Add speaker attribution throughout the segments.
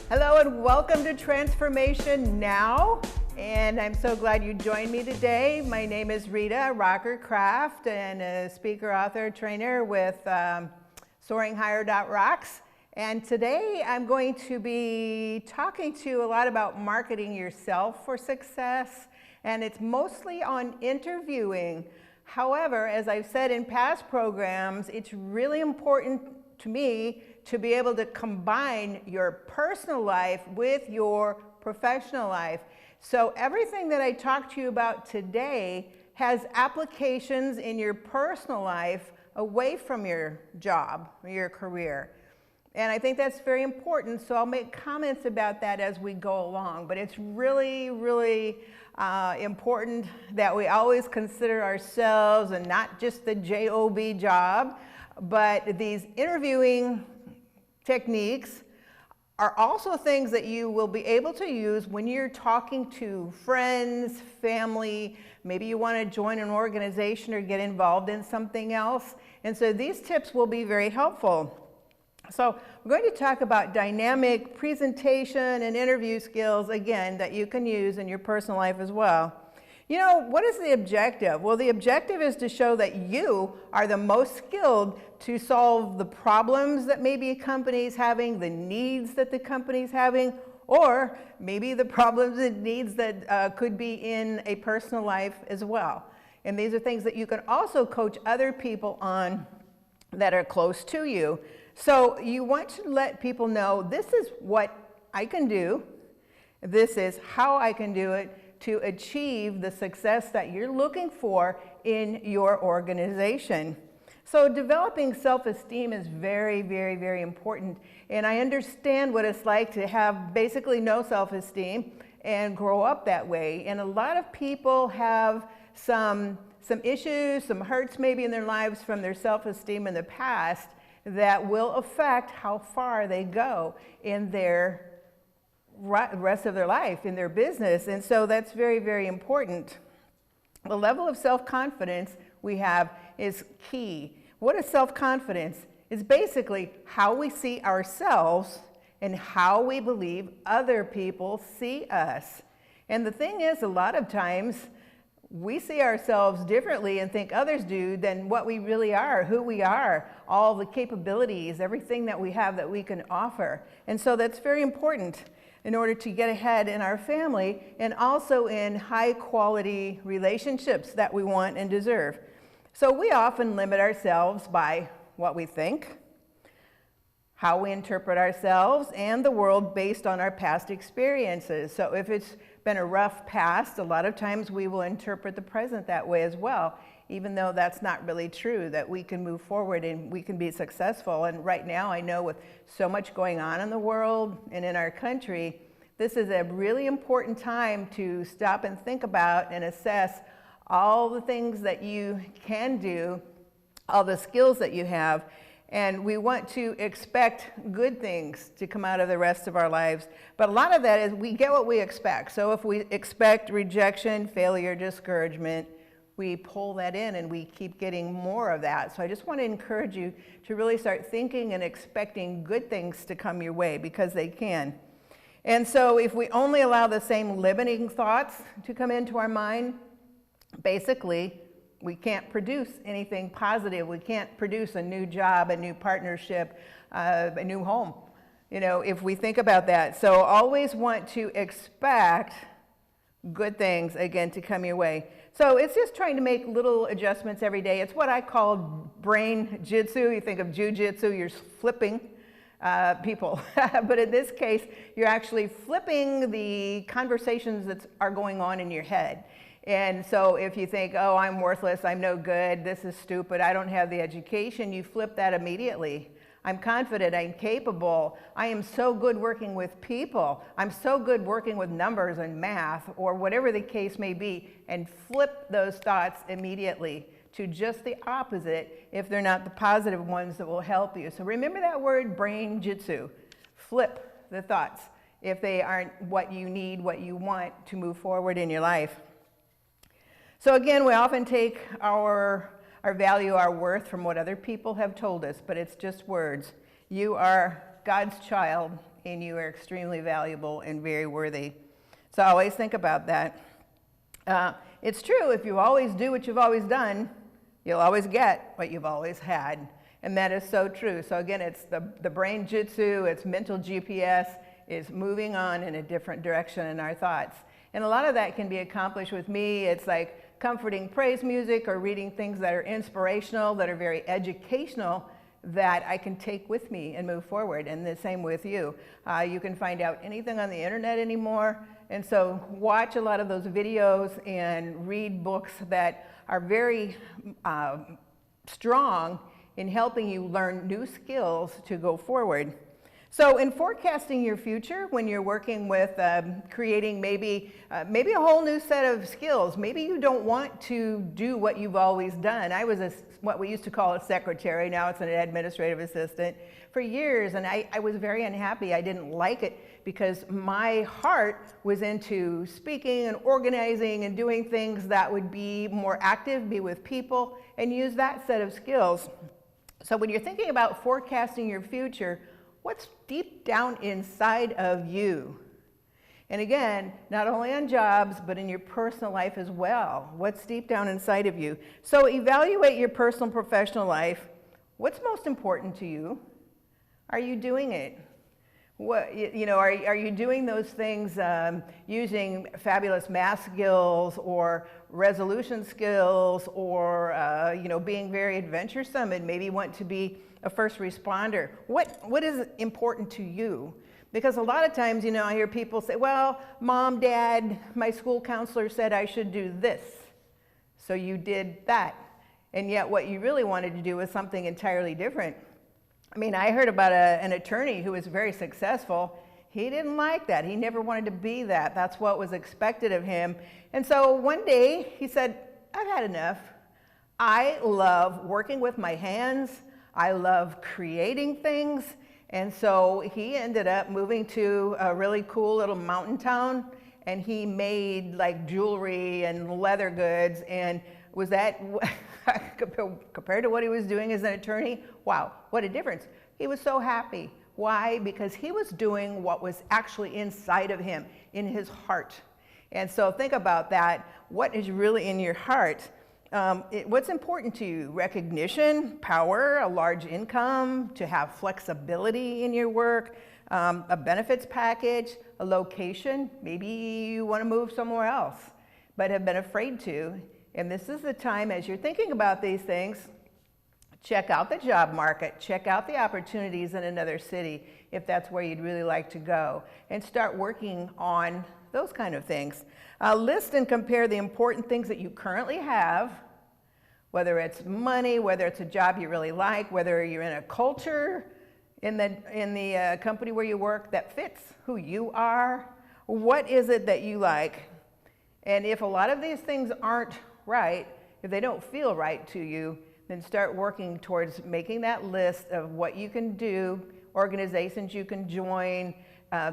Speaker 1: Hello and welcome to Transformation Now. And I'm so glad you joined me today. My name is Rita Rocker-Kraft and a speaker, author, trainer with SoaringHigher.rocks. And today I'm going to be talking to you a lot about marketing yourself for success. And it's mostly on interviewing. However, as I've said in past programs, it's really important to me to be able to combine your personal life with your professional life. So everything that I talk to you about today has applications in your personal life away from your job or your career. And I think that's very important, so I'll make comments about that as we go along. But it's really, really important that we always consider ourselves and not just the job job, but these interviewing techniques are also things that you will be able to use when you're talking to friends, family, maybe you want to join an organization or get involved in something else. And so these tips will be very helpful. So we're going to talk about dynamic presentation and interview skills, again, that you can use in your personal life as well. You know, what is the objective? Well, the objective is to show that you are the most skilled to solve the problems that maybe a company is having, the needs that the company is having, or maybe the problems and needs that could be in a personal life as well. And these are things that you can also coach other people on that are close to you. So you want to let people know, this is what I can do, this is how I can do it, to achieve the success that you're looking for in your organization. So developing self-esteem is very, very, very important. And I understand what it's like to have basically no self-esteem and grow up that way. And a lot of people have some issues, some hurts maybe in their lives from their self-esteem in the past that will affect how far they go in their rest of their life, in their business. And so that's very, very important. The level of self-confidence we have is key. What is self-confidence? It's basically how we see ourselves and how we believe other people see us. And the thing is, a lot of times we see ourselves differently and think others do than what we really are, who we are, all the capabilities, everything that we have that we can offer. And so that's very important in order to get ahead in our family and also in high quality relationships that we want and deserve. So we often limit ourselves by what we think, how we interpret ourselves and the world based on our past experiences. So if it's been a rough past, a lot of times we will interpret the present that way as well, even though that's not really true, that we can move forward and we can be successful. And right now, I know with so much going on in the world and in our country, this is a really important time to stop and think about and assess all the things that you can do, all the skills that you have. And we want to expect good things to come out of the rest of our lives. But a lot of that is we get what we expect. So if we expect rejection, failure, discouragement, we pull that in and we keep getting more of that. So I just want to encourage you to really start thinking and expecting good things to come your way, because they can. And so if we only allow the same limiting thoughts to come into our mind, basically we can't produce anything positive. We can't produce a new job, a new partnership, a new home, you know, if we think about that. So always want to expect good things, again, to come your way. So it's just trying to make little adjustments every day. It's what I call brain jitsu. You think of jujitsu, you're flipping people. But in this case, you're actually flipping the conversations that are going on in your head. And so if you think, oh, I'm worthless, I'm no good, this is stupid, I don't have the education, you flip that immediately. I'm confident, I'm capable, I am so good working with people, I'm so good working with numbers and math, or whatever the case may be, and flip those thoughts immediately to just the opposite if they're not the positive ones that will help you. So remember that word, brain jitsu. Flip the thoughts if they aren't what you need, what you want to move forward in your life. So again, we often take our value, our worth from what other people have told us, but it's just words. You are God's child, and you are extremely valuable and very worthy. So always think about that. It's true, if you always do what you've always done, you'll always get what you've always had. And that is so true. So again, it's the brain jitsu, it's mental GPS, is moving on in a different direction in our thoughts. And a lot of that can be accomplished with me. It's like comforting praise music or reading things that are inspirational, that are very educational, that I can take with me and move forward. And the same with you. You can find out anything on the internet anymore. And so watch a lot of those videos and read books that are very strong in helping you learn new skills to go forward. So in forecasting your future, when you're working with creating maybe a whole new set of skills, maybe you don't want to do what you've always done. I was what we used to call a secretary, now it's an administrative assistant, for years, and I was very unhappy. I didn't like it because my heart was into speaking and organizing and doing things that would be more active, be with people, and use that set of skills. So when you're thinking about forecasting your future, what's deep down inside of you? And again, not only on jobs, but in your personal life as well. What's deep down inside of you? So evaluate your personal and professional life. What's most important to you? Are you doing it? What, are you doing those things using fabulous math skills or resolution skills or being very adventuresome and maybe want to be a first responder? What is important to you? Because a lot of times, I hear people say, well, Mom, Dad, my school counselor said I should do this. So you did that. And yet what you really wanted to do was something entirely different. I mean, I heard about an attorney who was very successful. He didn't like that. He never wanted to be that. That's what was expected of him. And so one day he said, I've had enough. I love working with my hands. I love creating things. And so he ended up moving to a really cool little mountain town, and he made like jewelry and leather goods. And was that compared to what he was doing as an attorney? Wow, what a difference. He was so happy. Why? Because he was doing what was actually inside of him, in his heart. And so think about that. What is really in your heart? What's important to you? Recognition, power, a large income, to have flexibility in your work, a benefits package, a location. Maybe you want to move somewhere else, but have been afraid to. And this is the time, as you're thinking about these things, check out the job market, check out the opportunities in another city, if that's where you'd really like to go, and start working on those kind of things. List and compare the important things that you currently have, whether it's money, whether it's a job you really like, whether you're in a culture in the company where you work that fits who you are. What is it that you like? And if a lot of these things aren't right, if they don't feel right to you, then start working towards making that list of what you can do, organizations you can join,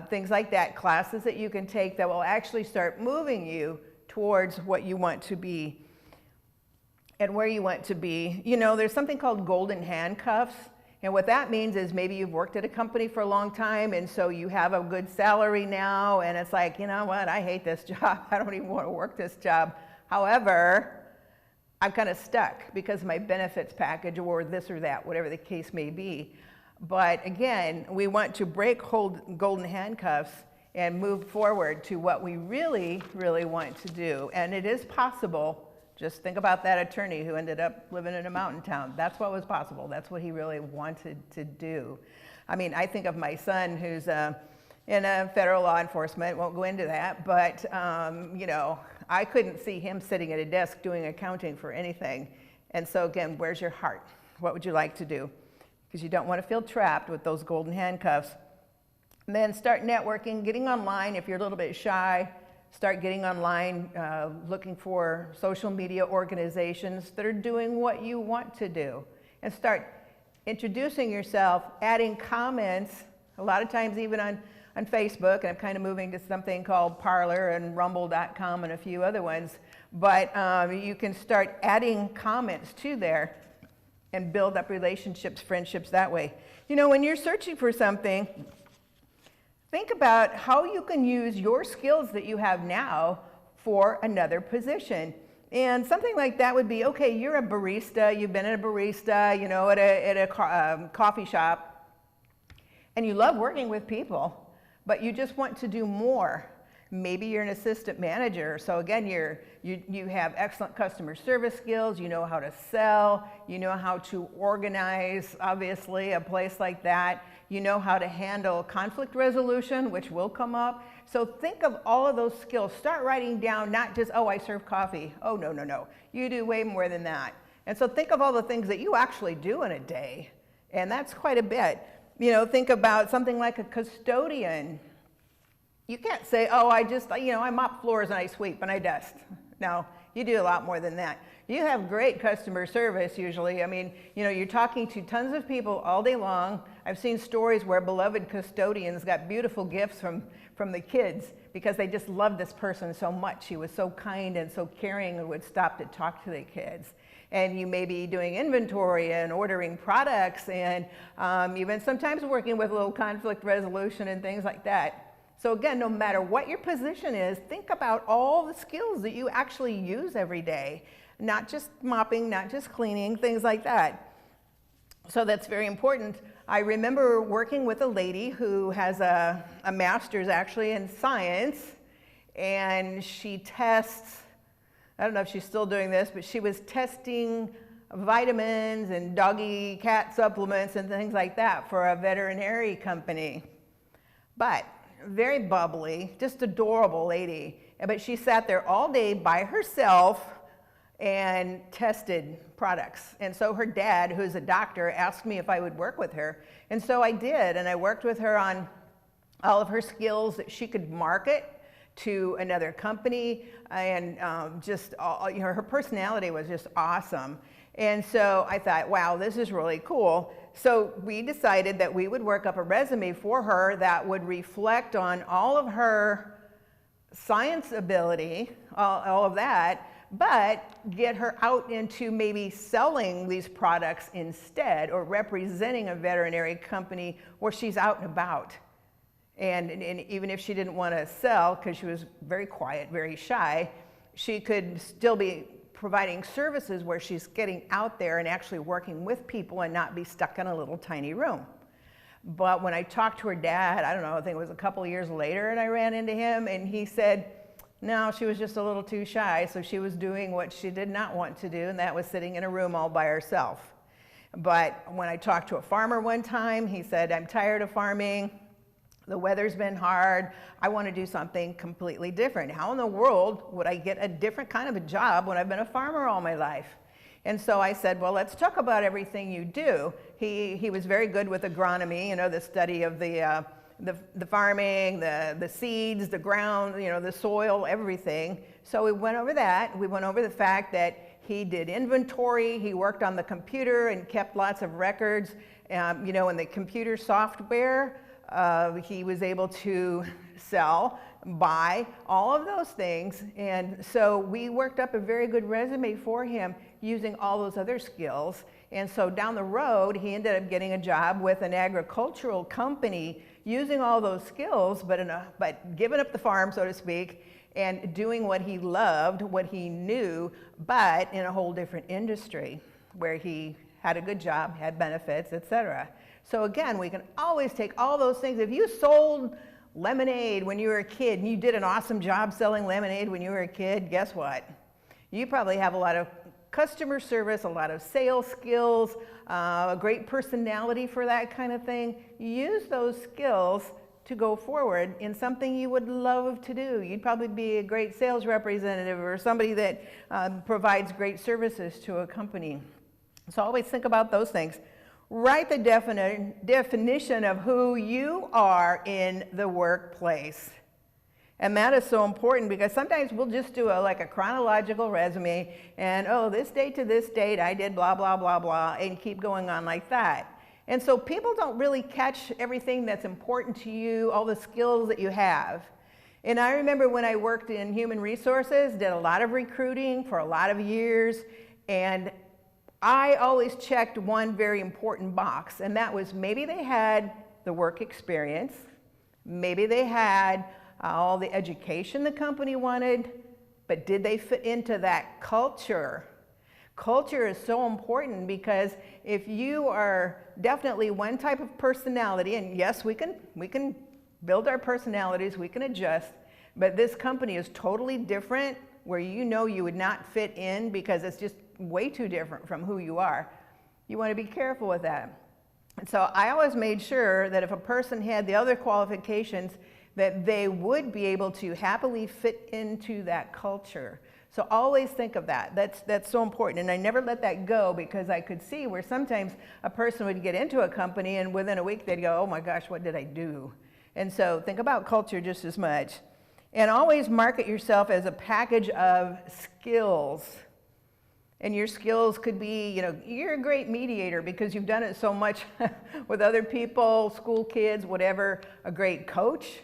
Speaker 1: things like that, classes that you can take that will actually start moving you towards what you want to be and where you want to be. There's something called golden handcuffs. And what that means is maybe you've worked at a company for a long time, and so you have a good salary now, and it's like, you know what, I hate this job. I don't even want to work this job. However, I'm kind of stuck because of my benefits package or this or that, whatever the case may be. But again, we want to break golden handcuffs and move forward to what we really, really want to do. And it is possible. Just think about that attorney who ended up living in a mountain town. That's what was possible. That's what he really wanted to do. I mean, I think of my son who's in federal law enforcement. Won't go into that, but I couldn't see him sitting at a desk doing accounting for anything. And so again, where's your heart? What would you like to do? Because you don't want to feel trapped with those golden handcuffs. And then start networking, getting online if you're a little bit shy. Start getting online, looking for social media organizations that are doing what you want to do. And start introducing yourself, adding comments, a lot of times even on Facebook, and I'm kind of moving to something called Parler and Rumble.com and a few other ones. But you can start adding comments to there and build up relationships, friendships that way. You know, when you're searching for something, think about how you can use your skills that you have now for another position. And something like that would be, okay, you're a barista, you've been a barista, you know, at a coffee shop, and you love working with people, but you just want to do more. Maybe you're an assistant manager, so again, you have excellent customer service skills, you know how to sell, you know how to organize, obviously, a place like that, you know how to handle conflict resolution, which will come up. So think of all of those skills. Start writing down, not just, oh, I serve coffee. Oh, no, no, no. You do way more than that. And so think of all the things that you actually do in a day, and that's quite a bit. You know, think about something like a custodian. You can't say, oh, I mop floors and I sweep and I dust. No, you do a lot more than that. You have great customer service usually. I mean, you know, you're talking to tons of people all day long. I've seen stories where beloved custodians got beautiful gifts from the kids because they just loved this person so much. He was so kind and so caring and would stop to talk to the kids. And you may be doing inventory and ordering products and even sometimes working with a little conflict resolution and things like that. So again, no matter what your position is, think about all the skills that you actually use every day. Not just mopping, not just cleaning, things like that. So that's very important. I remember working with a lady who has a master's actually in science, and she tests, I don't know if she's still doing this, but she was testing vitamins and doggy cat supplements and things like that for a veterinary company. But very bubbly, just adorable lady. But she sat there all day by herself and tested products. And so her dad, who's a doctor, asked me if I would work with her. And so I did, and I worked with her on all of her skills that she could market to another company, and her personality was just awesome. And so I thought, wow, this is really cool. So we decided that we would work up a resume for her that would reflect on all of her science ability, all of that, but get her out into maybe selling these products instead, or representing a veterinary company where she's out and about. And even if she didn't want to sell, because she was very quiet, very shy, she could still be providing services where she's getting out there and actually working with people and not be stuck in a little tiny room. But when I talked to her dad, I don't know, I think it was a couple of years later, and I ran into him, and he said, no, she was just a little too shy, so she was doing what she did not want to do, and that was sitting in a room all by herself. But when I talked to a farmer one time, he said, I'm tired of farming. The weather's been hard. I want to do something completely different. How in the world would I get a different kind of a job when I've been a farmer all my life? And so I said, well, let's talk about everything you do. He was very good with agronomy, you know, the study of the farming, the seeds, the ground, you know, the soil, everything. So we went over that. We went over the fact that he did inventory. He worked on the computer and kept lots of records, you know, in the computer software. He was able to sell, buy, all of those things. And so we worked up a very good resume for him using all those other skills. And so down the road, he ended up getting a job with an agricultural company using all those skills, but giving up the farm, so to speak, and doing what he loved, what he knew, but in a whole different industry where he had a good job, had benefits, etc. So again, we can always take all those things. If you sold lemonade when you were a kid and you did an awesome job selling lemonade when you were a kid, guess what? You probably have a lot of customer service, a lot of sales skills, a great personality for that kind of thing. Use those skills to go forward in something you would love to do. You'd probably be a great sales representative or somebody that provides great services to a company. So always think about those things. Write the definition of who you are in the workplace. And that is so important because sometimes we'll just do like a chronological resume and, oh, this date to this date, I did blah, blah, blah, blah, and keep going on like that. And so people don't really catch everything that's important to you, all the skills that you have. And I remember when I worked in human resources, did a lot of recruiting for a lot of years, and I always checked one very important box, and that was maybe they had the work experience, maybe they had all the education the company wanted, but did they fit into that culture? Culture is so important because if you are definitely one type of personality, and yes, we can build our personalities, we can adjust, but this company is totally different where you know you would not fit in because it's just way too different from who you are. You want to be careful with that. And so I always made sure that if a person had the other qualifications, that they would be able to happily fit into that culture. So always think of that. That's so important. And I never let that go because I could see where sometimes a person would get into a company and within a week they'd go, oh my gosh, what did I do? And so think about culture just as much. And always market yourself as a package of skills. And your skills could be, you're a great mediator because you've done it so much with other people, school kids, whatever. A great coach.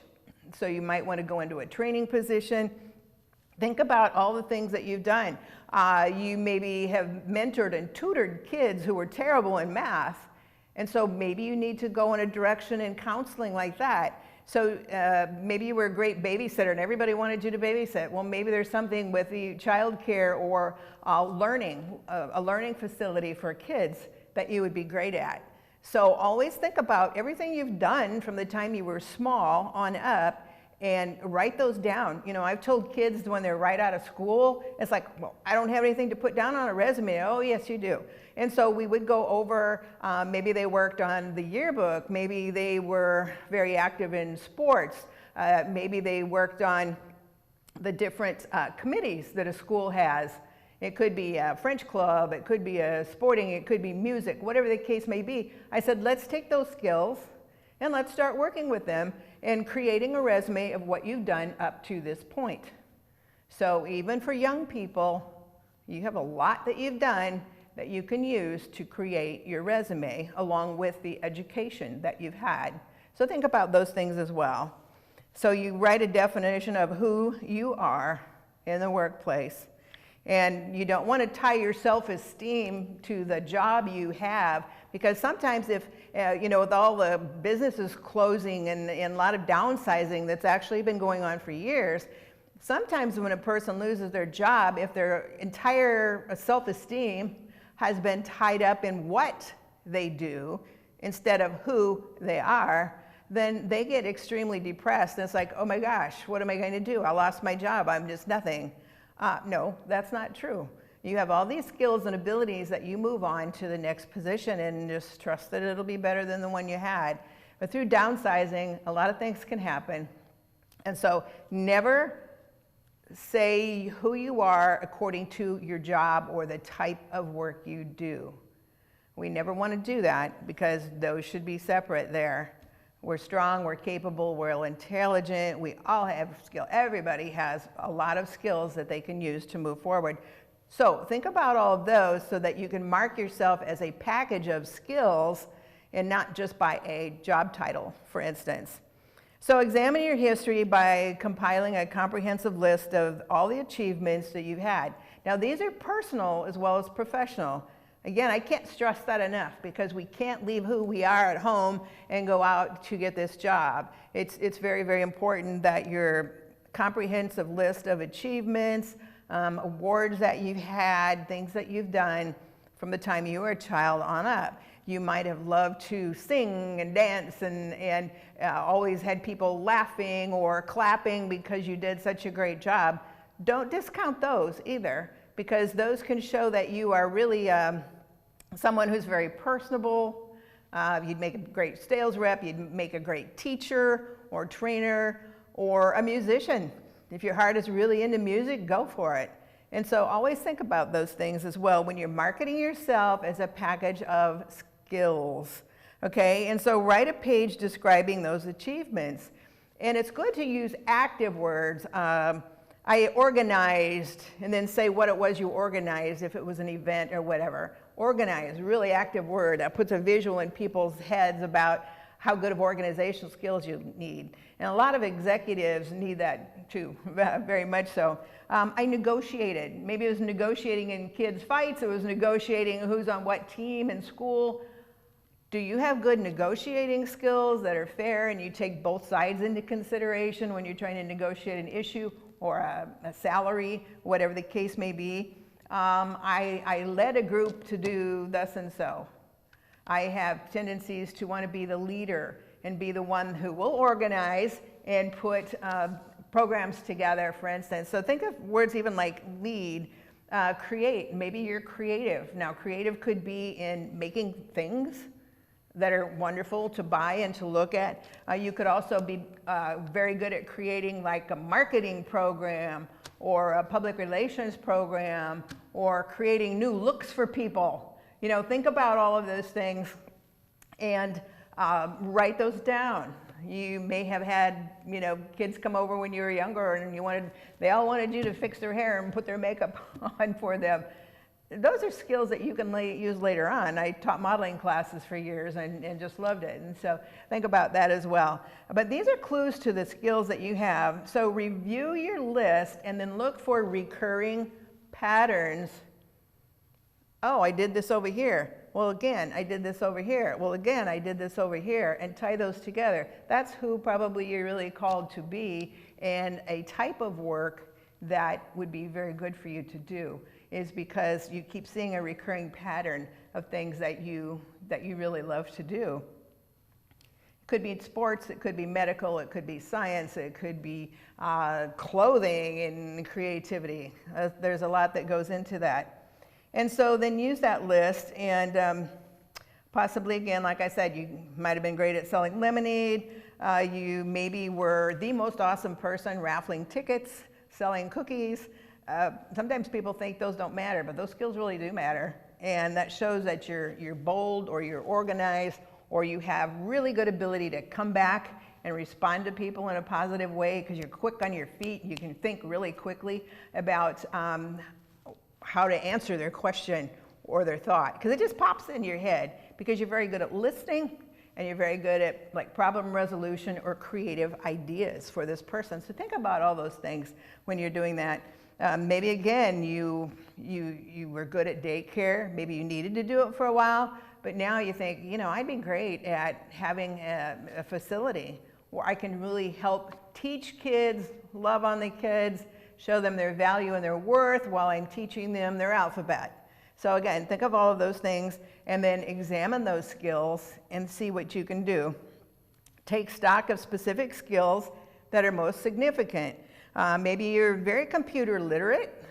Speaker 1: So you might want to go into a training position. Think about all the things that you've done. You maybe have mentored and tutored kids who were terrible in math. And so maybe you need to go in a direction in counseling like that. So maybe you were a great babysitter and everybody wanted you to babysit. Well, maybe there's something with the child care or a learning facility for kids that you would be great at. So always think about everything you've done from the time you were small on up and write those down. I've told kids when they're right out of school, it's like, well, I don't have anything to put down on a resume. Oh, yes, you do. And so we would go over, maybe they worked on the yearbook, maybe they were very active in sports, maybe they worked on the different committees that a school has. It could be a French club, it could be a sporting, it could be music, whatever the case may be. I said, let's take those skills and let's start working with them and creating a resume of what you've done up to this point. So even for young people, you have a lot that you've done that you can use to create your resume along with the education that you've had. So think about those things as well. So you write a definition of who you are in the workplace. And you don't want to tie your self-esteem to the job you have, because sometimes if, with all the businesses closing and a lot of downsizing that's actually been going on for years, sometimes when a person loses their job, if their entire self-esteem has been tied up in what they do instead of who they are, then they get extremely depressed. And it's like, oh my gosh, what am I going to do? I lost my job. I'm just nothing. No, that's not true. You have all these skills and abilities that you move on to the next position and just trust that it'll be better than the one you had. But through downsizing, a lot of things can happen. And so never say who you are according to your job or the type of work you do. We never want to do that because those should be separate there. We're strong, we're capable, we're intelligent, we all have skill. Everybody has a lot of skills that they can use to move forward. So think about all of those so that you can mark yourself as a package of skills and not just by a job title, for instance. So examine your history by compiling a comprehensive list of all the achievements that you've had. Now these are personal as well as professional. Again, I can't stress that enough because we can't leave who we are at home and go out to get this job. It's very, very important that your comprehensive list of achievements, awards that you've had, things that you've done from the time you were a child on up. You might have loved to sing and dance and always had people laughing or clapping because you did such a great job. Don't discount those either, because those can show that you are really someone who's very personable. You'd make a great sales rep, you'd make a great teacher or trainer or a musician. If your heart is really into music, go for it. And so always think about those things as well when you're marketing yourself as a package of skills. Okay, and so write a page describing those achievements. And it's good to use active words. I organized, and then say what it was you organized if it was an event or whatever. Organize, really active word. That puts a visual in people's heads about how good of organizational skills you need. And a lot of executives need that too, very much so. I negotiated. Maybe it was negotiating in kids' fights, it was negotiating who's on what team in school. Do you have good negotiating skills that are fair and you take both sides into consideration when you're trying to negotiate an issue or a salary, whatever the case may be? I led a group to do thus and so. I have tendencies to want to be the leader and be the one who will organize and put programs together, for instance. So think of words even like lead, create. Maybe you're creative. Now, creative could be in making things that are wonderful to buy and to look at. You could also be very good at creating like a marketing program or a public relations program or creating new looks for people. You know, think about all of those things and write those down. You may have had, you know, kids come over when you were younger and they all wanted you to fix their hair and put their makeup on for them. Those are skills that you can use later on. I taught modeling classes for years and just loved it. And so think about that as well. But these are clues to the skills that you have. So review your list and then look for recurring patterns. Oh, I did this over here. Well, again, I did this over here. Well, again, I did this over here, and tie those together. That's who probably you're really called to be, and a type of work that would be very good for you to do is because you keep seeing a recurring pattern of things that you really love to do. It could be sports, it could be medical, it could be science, it could be clothing and creativity. There's a lot that goes into that. And so then use that list and possibly, again, like I said, you might have been great at selling lemonade. You maybe were the most awesome person raffling tickets, selling cookies. Sometimes people think those don't matter, but those skills really do matter. And that shows that you're bold or you're organized or you have really good ability to come back and respond to people in a positive way because you're quick on your feet. You can think really quickly about how to answer their question or their thought, because it just pops in your head because you're very good at listening and you're very good at like problem resolution or creative ideas for this person. So think about all those things when you're doing that. Maybe again, you were good at daycare. Maybe you needed to do it for a while, but now you think, you know, I'd be great at having a facility where I can really help teach kids, love on the kids, show them their value and their worth while I'm teaching them their alphabet. So again, think of all of those things and then examine those skills and see what you can do. Take stock of specific skills that are most significant. Maybe you're very computer literate.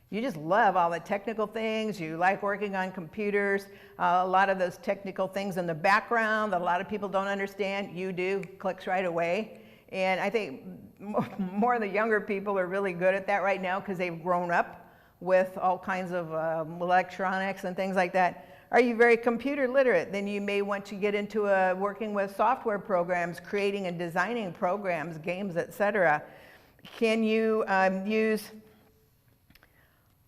Speaker 1: You just love all the technical things. You like working on computers. A lot of those technical things in the background that a lot of people don't understand, you do, clicks right away. And I think more of the younger people are really good at that right now because they've grown up with all kinds of electronics and things like that. Are you very computer literate? Then you may want to get into working with software programs, creating and designing programs, games, etc. Can you use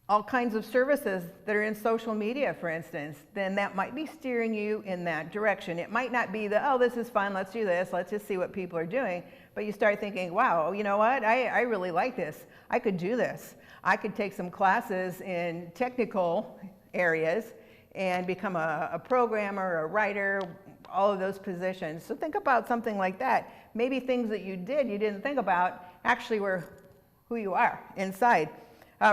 Speaker 1: all kinds of services that are in social media, for instance? Then that might be steering you in that direction. It might not be oh, this is fun, let's do this, let's just see what people are doing. But you start thinking, wow, you know what, I really like this. I could do this. I could take some classes in technical areas and become a programmer, a writer, all of those positions. So think about something like that. Maybe things that you didn't think about actually were who you are inside.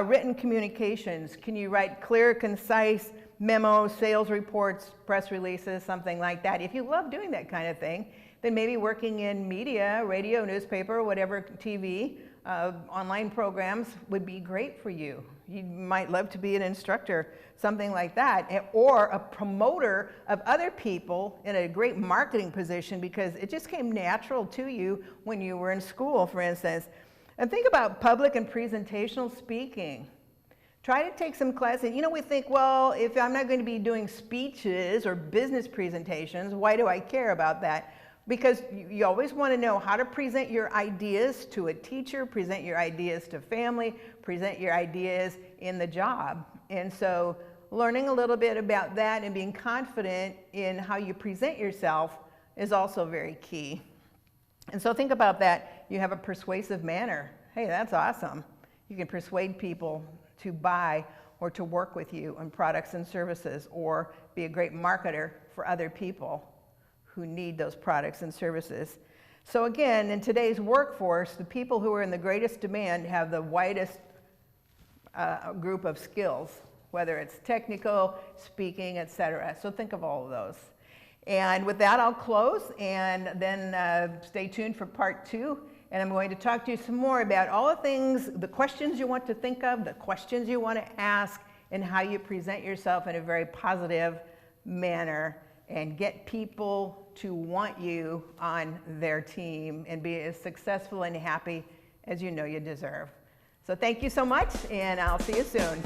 Speaker 1: Written communications. Can you write clear, concise memos, sales reports, press releases, something like that? If you love doing that kind of thing, then maybe working in media, radio, newspaper, whatever, TV, online programs would be great for you. You might love to be an instructor, something like that, or a promoter of other people in a great marketing position because it just came natural to you when you were in school, for instance. And think about public and presentational speaking. Try to take some classes. You know, we think, well, if I'm not going to be doing speeches or business presentations, why do I care about that? Because you always want to know how to present your ideas to a teacher, present your ideas to family, present your ideas in the job. And so learning a little bit about that and being confident in how you present yourself is also very key. And so think about that. You have a persuasive manner. Hey, that's awesome. You can persuade people to buy or to work with you on products and services, or be a great marketer for other people who need those products and services. So again, in today's workforce, the people who are in the greatest demand have the widest group of skills, whether it's technical, speaking, etc. So think of all of those. And with that, I'll close, and then stay tuned for part 2. And I'm going to talk to you some more about all the things, the questions you want to think of, the questions you want to ask, and how you present yourself in a very positive manner and get people to want you on their team and be as successful and happy as you know you deserve. So thank you so much, and I'll see you soon.